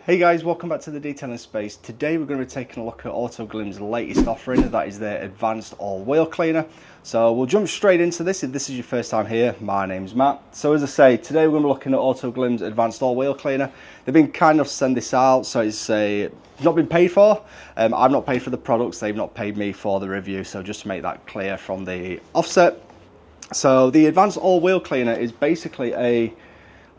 Hey guys, welcome back to the Detailing Space. Today we're going to be taking a look at AutoGlym's latest offering, that is their advanced all-wheel cleaner. So we'll jump straight into this. If this is your first time here, my name's Matt. So as I say, today we're going to be looking at AutoGlym's advanced all-wheel cleaner. They've been kind enough to send this out, so it's not been paid for. I've not paid for the products, they've not paid me for the review, so just to make that clear from the offset. So the advanced all-wheel cleaner is basically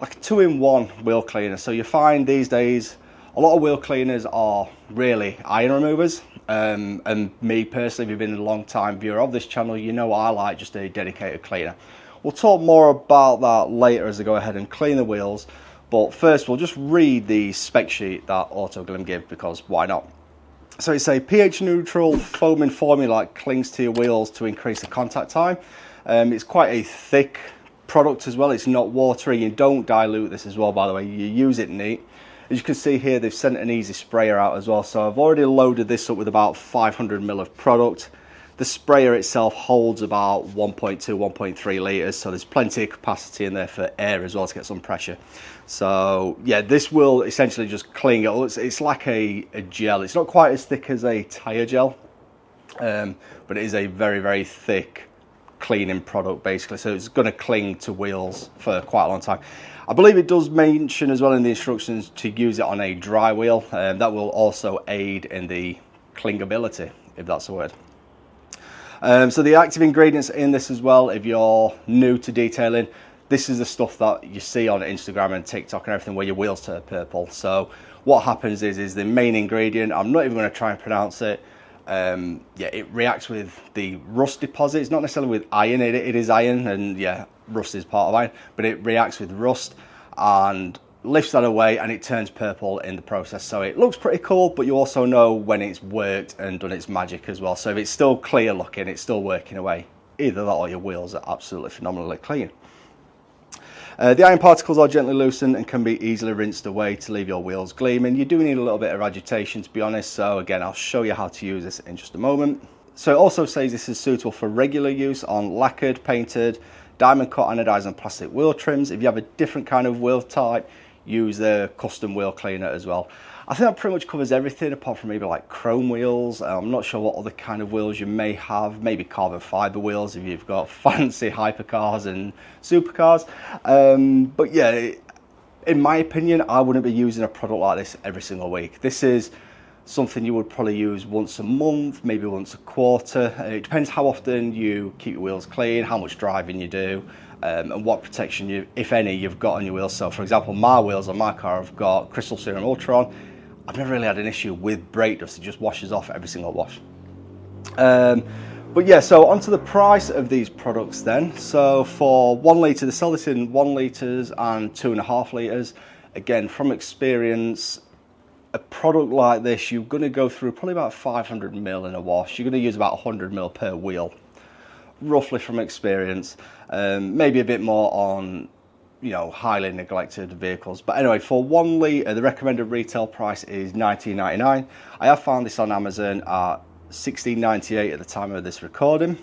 like a two-in-one wheel cleaner. So you find these days a lot of wheel cleaners are really iron removers, and me personally, if you've been a long time viewer of this channel, you know I like just a dedicated cleaner. We'll talk more about that later as I go ahead and clean the wheels, but first we'll just read the spec sheet that AutoGlym give, because why not. So it's a pH neutral foaming formula that clings to your wheels to increase the contact time. It's quite a thick product as well. It's not watery. You don't dilute this as well, by the way. You use it neat. As you can see here, they've sent an easy sprayer out as well. So I've already loaded this up with about 500 ml of product. The sprayer itself holds about 1.2, 1.3 litres, so there's plenty of capacity in there for air as well to get some pressure. So yeah, this will essentially just cling it. It's like a gel. It's not quite as thick as a tyre gel, but it is a very, very thick cleaning product basically, so it's going to cling to wheels for quite a long time. I believe it does mention as well in the instructions to use it on a dry wheel, that will also aid in the clingability, if that's the word. So the active ingredients in this as well, if you're new to detailing, this is the stuff that you see on Instagram and TikTok and everything where your wheels turn purple. So what happens is the main ingredient, I'm not even going to try and pronounce it. Yeah, it reacts with the rust deposit. It's not necessarily with iron, it is iron, and yeah, rust is part of iron, but it reacts with rust and lifts that away, and it turns purple in the process. So it looks pretty cool, but you also know when it's worked and done its magic as well. So if it's still clear looking, it's still working away. Either that or your wheels are absolutely phenomenally clean. The iron particles are gently loosened and can be easily rinsed away to leave your wheels gleaming. You do need a little bit of agitation, to be honest, so again, I'll show you how to use this in just a moment. So it also says this is suitable for regular use on lacquered, painted, diamond cut, anodized and plastic wheel trims. If you have a different kind of wheel type, use the custom wheel cleaner as well. I think that pretty much covers everything apart from maybe like chrome wheels. I'm not sure what other kind of wheels you may have, maybe carbon fiber wheels if you've got fancy hypercars and supercars. But yeah, in my opinion, I wouldn't be using a product like this every single week. This is something you would probably use once a month, maybe once a quarter. It depends how often you keep your wheels clean, how much driving you do, and what protection, you, if any, you've got on your wheels. So for example, my wheels on my car have got Crystal Serum Ultra on. I've never really had an issue with brake dust. It just washes off every single wash. But yeah, so onto the price of these products then. So for 1 litre, they sell this in 1 litres and 2.5 litres. Again, from experience, a product like this, you're going to go through probably about 500 ml in a wash. You're going to use about 100 ml per wheel, roughly from experience. Maybe a bit more on, you know, highly neglected vehicles. But anyway, for 1 litre, the recommended retail price is $19.99. I have found this on Amazon at $16.98 at the time of this recording.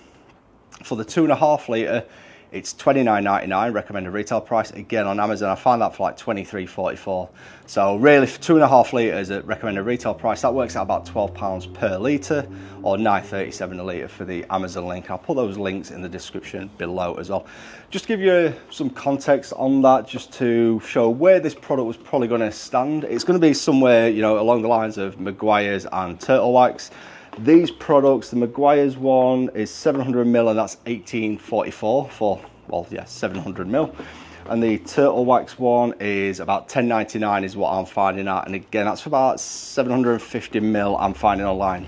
For the 2.5 litre, it's $29.99 recommended retail price. Again, on Amazon, I found that for like $23.44. So really, for 2.5 litres at recommended retail price, that works out about £12 per litre, or $9.37 a litre for the Amazon link. I'll put those links in the description below as well. Just to give you some context on that, just to show where this product was probably going to stand. It's going to be somewhere, you know, along the lines of Meguiar's and Turtle Wax. These products, the Meguiar's one is 700 ml, and that's $18.44 for, well, yeah, 700 ml. And the Turtle Wax one is about $10.99 is what I'm finding out. And again, that's for about 750 ml I'm finding online.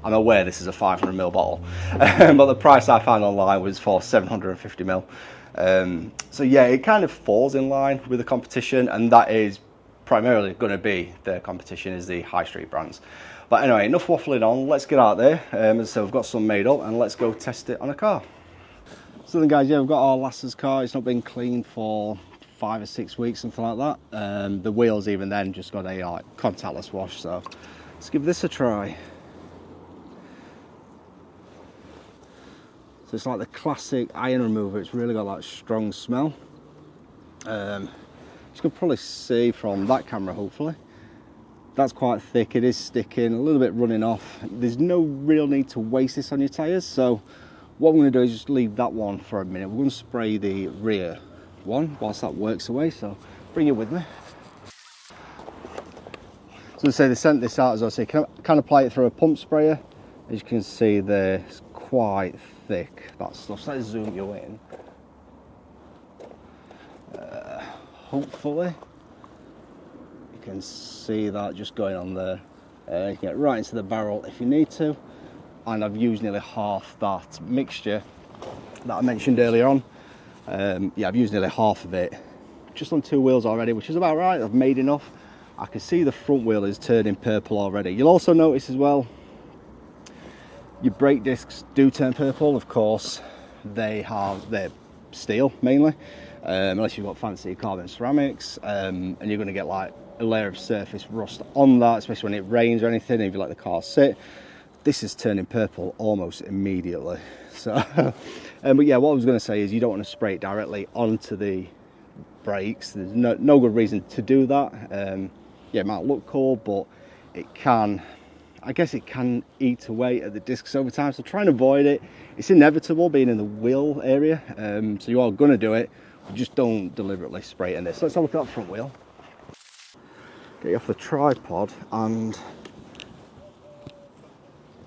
I'm aware this is a 500 ml bottle, but the price I found online was for 750 ml. So yeah, it kind of falls in line with the competition, and that is primarily going to be the competition, is the high street brands. But anyway, enough waffling on, let's get out there. So we've got some made up and let's go test it on a car. So then guys, yeah, we've got our Lasses car. It's not been cleaned for 5 or 6 weeks, something like that. The wheels even then just got a like contactless wash, so let's give this a try. So it's like the classic iron remover. It's really got that strong smell. You can probably see from that camera, hopefully. that's quite thick. It is sticking, a little bit running off. There's no real need to waste this on your tyres, so what I'm going to do is just leave that one for a minute. We're going to spray the rear one whilst that works away, so bring it with me. So say they sent this out as well, so you can apply it through a pump sprayer. As you can see there, it's quite thick, that stuff. So let's zoom you in. Hopefully you can see that just going on there. You can get right into the barrel if you need to, and I've used nearly half that mixture that I mentioned earlier on. Yeah, I've used nearly half of it just on 2 wheels already, which is about right. I've made enough. I can see the front wheel is turning purple already. You'll also notice as well, your brake discs do turn purple. Of course, they're steel mainly, unless you've got fancy carbon ceramics, and you're going to get like a layer of surface rust on that, especially when it rains or anything, if you let the car sit. This is turning purple almost immediately. So but yeah, what I was going to say is you don't want to spray it directly onto the brakes. There's no good reason to do that. Yeah, it might look cool, but it can, I guess it can eat away at the discs over time, so try and avoid it. It's inevitable being in the wheel area, so you are going to do it, but just don't deliberately spray it in this. So let's have a look at that front wheel. Get you off the tripod, and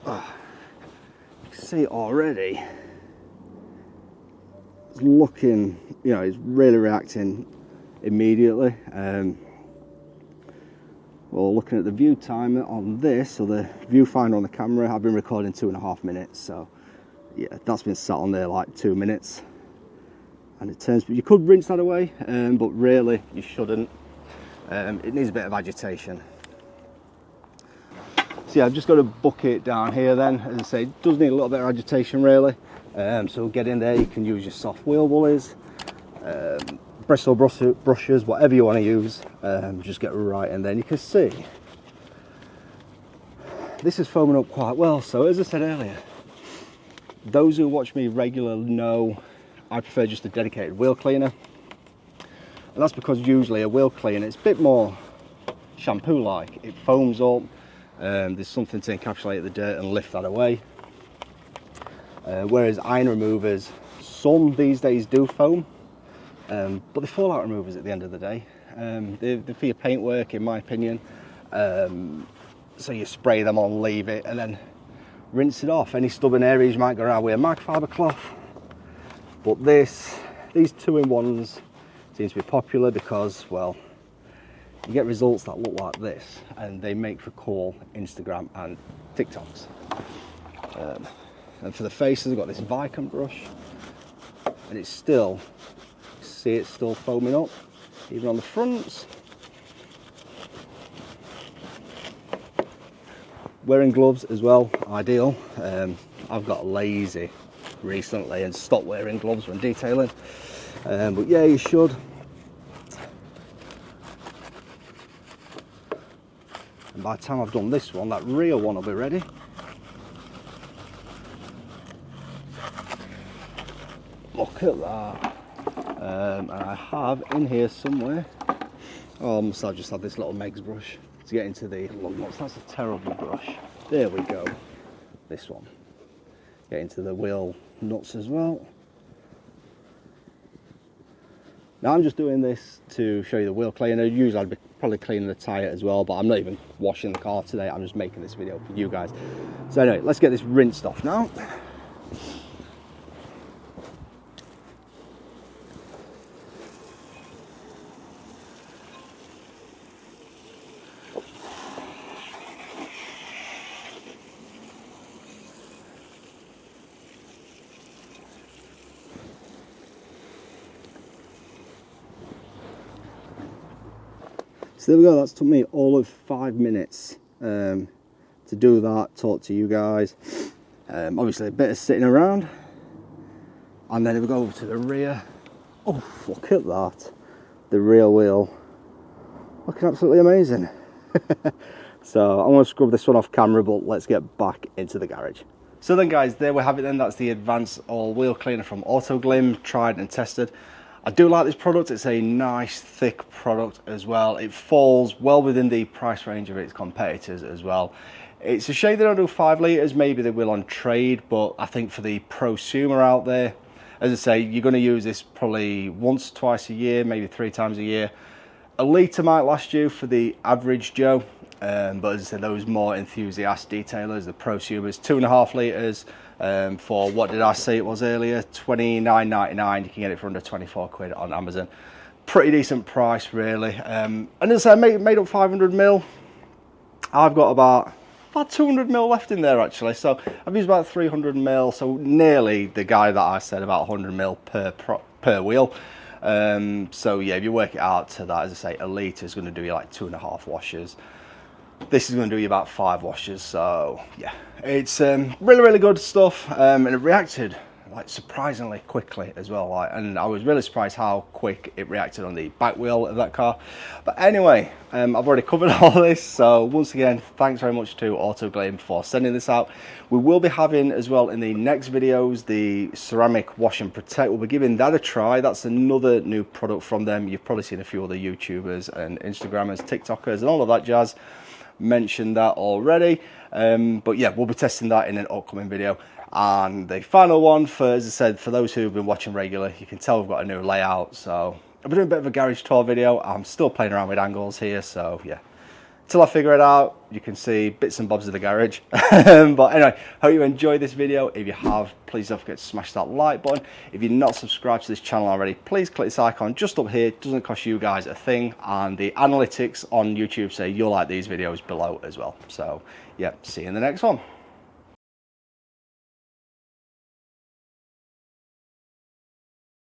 you can see already it's looking, you know, it's really reacting immediately. Well, looking at the view timer on this, or the viewfinder on the camera, I've been recording 2.5 minutes, so yeah, that's been sat on there like 2 minutes, and it turns, you could rinse that away, but really you shouldn't. It needs a bit of agitation. So yeah, I've just got a bucket down here then. As I say, it does need a little bit of agitation really. So get in there, you can use your soft wheel woolies, Bristol brushes, whatever you want to use. Just get right in there, and you can see this is foaming up quite well. So as I said earlier, those who watch me regularly know I prefer just a dedicated wheel cleaner, and that's because usually a wheel cleaner, it's a bit more shampoo like. It foams up, there's something to encapsulate the dirt and lift that away, whereas iron removers, some these days do foam, but they're fallout removers at the end of the day. They're for your paintwork, in my opinion. So you spray them on, leave it, and then rinse it off. Any stubborn areas you might go around with a microfiber cloth. But these 2-in-1s seem to be popular because, well, you get results that look like this, and they make for cool Instagram and TikToks. And for the faces, I've got this Vicon brush, and it's still, see it's still foaming up, even on the fronts. Wearing gloves as well, ideal. I've got lazy recently and stopped wearing gloves when detailing, but yeah, you should. And by the time I've done this one, that rear one will be ready. Look at that. And I have in here somewhere, oh, must I just have this little Meg's brush to get into the lug nuts. That's a terrible brush. There we go. This one. Get into the wheel nuts as well. Now I'm just doing this to show you the wheel cleaner. Usually I'd be probably cleaning the tyre as well, but I'm not even washing the car today. I'm just making this video for you guys. So anyway, let's get this rinsed off now. So there we go, that's took me all of 5 minutes to do that, talk to you guys. Obviously a bit of sitting around. And then if we go over to the rear, oh, look at that. The rear wheel, looking absolutely amazing. So I'm going to scrub this one off camera, but let's get back into the garage. So then guys, there we have it then. That's the advanced all wheel cleaner from AutoGlym, tried and tested. I do like this product. It's a nice thick product as well. It falls well within the price range of its competitors as well. It's a shame they don't do 5 litres. Maybe they will on trade, but I think for the prosumer out there, as I say, you're going to use this probably once, twice a year, maybe 3 times a year. A litre might last you for the average Joe, but as I said, those more enthusiast detailers, the prosumers, 2.5 litres for, what did I say it was earlier, $29.99. You can get it for under 24 quid on Amazon. Pretty decent price, really. And as I say, I made up 500 mil. I've got about 200 mil left in there actually, so I've used about 300 mil, so nearly the guy that I said, about 100 mil per wheel. So yeah, if you work it out to that, as I say, a litre is going to do you like 2.5 washes. This is going to do you about 5 washes. So yeah, it's really good stuff, and it reacted like surprisingly quickly as well, like, and I was really surprised how quick it reacted on the back wheel of that car. But anyway, I've already covered all this, so once again, thanks very much to AutoGlym for sending this out. We will be having as well in the next videos the ceramic wash and protect. We'll be giving that a try. That's another new product from them. You've probably seen a few other YouTubers and Instagrammers, TikTokers and all of that jazz mentioned that already, but yeah, we'll be testing that in an upcoming video. And the final one, for, as I said, for those who have been watching regularly, you can tell we've got a new layout. So I've been doing a bit of a garage tour video. I'm still playing around with angles here, so yeah, till I figure it out, you can see bits and bobs of the garage. But anyway, hope you enjoyed this video. If you have, please don't forget to smash that like button. If you're not subscribed to this channel already, please click this icon just up here. It doesn't cost you guys a thing, and the analytics on YouTube say you'll like these videos below as well. So yeah, see you in the next one.